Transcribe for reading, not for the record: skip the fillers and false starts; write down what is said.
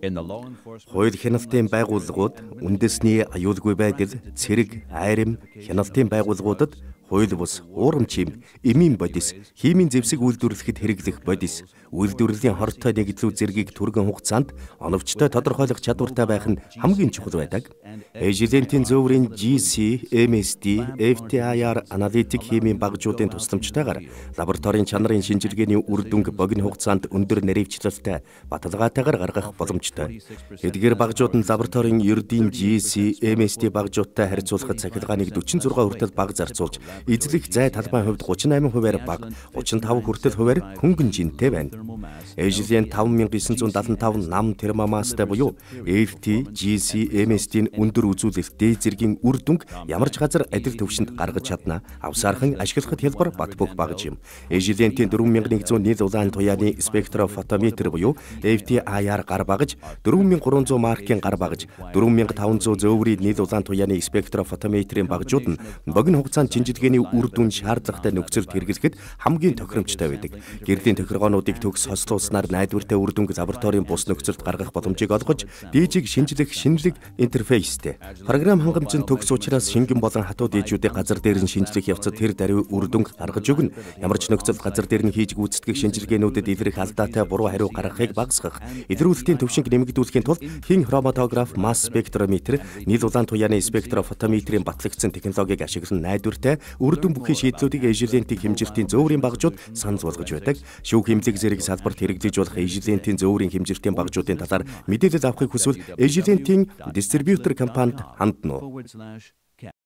Хууль хяналтын байгууллагууд үндэсний аюулгүй байдал, цэрэг, айрам, хяналтын байгууллагуудад хууль бус, уурамчим, эмийн бодис, химийн зэвсэг үйлдвэрлэхэд хэрэглэх бодис, үйлдвэрлэлийн хортой нэгдлүү зэргийг түргэн хугацаанд оновчтой тодорхойлох чадвартай байх нь хамгийн чухал байдаг. Жилентийн зөвөрийн GC, MSD, FTIR аналитик химийн багжуудын тусламжтайгаар лабораторийн чанарын шинжилгээний үр дүнг богино хугацаанд өндөр наривчлалтай баталгаатайгаар гаргах боломжтой. Эдгээр багжууд нь лабораторийн ердийн GC, MSD багжуудтай харьцуулахад цахилгааныг 46 хүртэл бага зарцуулж, эзлэх зай талбайн хувьд 38%-аар бага, 35 хүртэл хувиар хөнгөн жинтэй байна. Жилент 5975 нам термомастай буюу FT, GC, MSD-ийн өндөр үзүүлэлт дээд зэргийн үр дүнг ямар ч газар адил төвшөнд гаргаж чадна. Авсаархан ашиглахад хялбар бат бөх багж юм. Жилентийн 4100 нийл улаан туяаны спектрофотометр буюу FTIR гар багж, 4300 маркийн гар багж, 4500 зөөврийн нийл улаан туяаны спектрофотометрийн багжууд нь богино хугацаанд шинжилгээний үр дүн шаардлагатай нөхцөлд хэрэглэхэд хамгийн тохиромжтой байдаг. Гэрлийн тохиргоонуудыг төгс хослуулснаар найдвартай үр дүнг лабораторийн бус нөхцөлд гаргах боломжийг олгож, дижиг шинжлэх шинэлэг интерфейстэй. Програм хангамжийн төгс учраас шингэн болон хатуу дижүүдийг газар дээр нь шинжлэх явцад тэр даруй үр дүнг гаргаж өгнө. Ямар ч нөхцөлд газар дээр нь хийж гүйцэтгэх шинжилгээнүүдэд илрэх алдаатай буруу хариу гаргахыг багасгах, илрүүлэлтийн төвшинг нэмэгдүүлэхийн тулд хин хроматограф, масс спектрометр, нийл улаан туяаны спектрофотометрийн батлагдсан технологиг ашиглан найдвартай үр дүн бүхий шийдлүүдийг Жилентийн хэмжилтийн зөөврийн багжууд санал болгож байдаг. Шүүх хэмжлэг зэрэг салбарт хэрэгжиж болох Жилентийн зөөврийн хэмжилтийн багжуудын талаар мэдээлэл авахыг хүсвэл Жилентийн дистрибьютор компанид хандна уу?